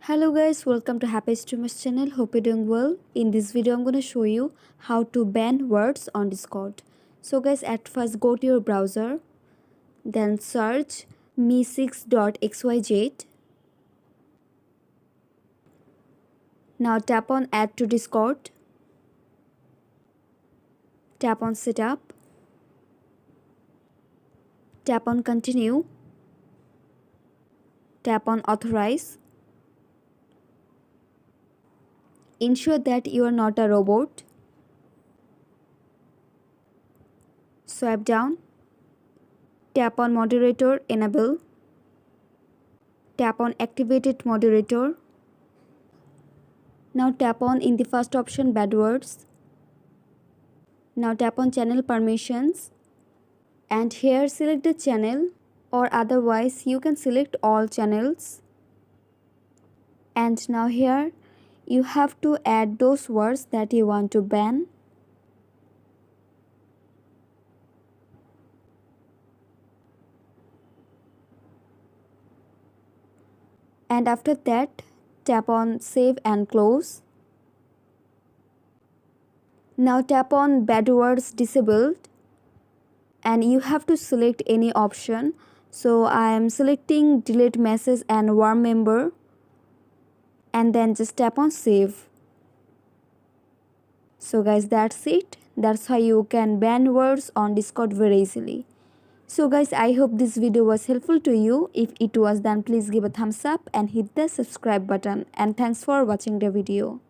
Hello guys, welcome to Happy Streamers channel. Hope you're doing well. In this video, I'm going to show you how to ban words on Discord. So guys, at first go to your browser, then search me6.xyz. Now tap on add to Discord. Tap on setup. Tap on continue. Tap on authorize. Ensure that you are not a robot. Swipe down. Tap on moderator enable. Tap on activated moderator. Now tap on in the first option bad words. Now tap on channel permissions. And here select the channel, or otherwise you can select all channels. And now here you have to add those words that you want to ban. And after that, tap on save and close. Now tap on bad words disabled, and you have to select any option. So I am selecting delete message and warm member, and then just tap on save. So guys, that's it. That's how you can ban words on Discord very easily. So guys, I hope this video was helpful to you. If it was, then please give a thumbs up and hit the subscribe button. And thanks for watching the video.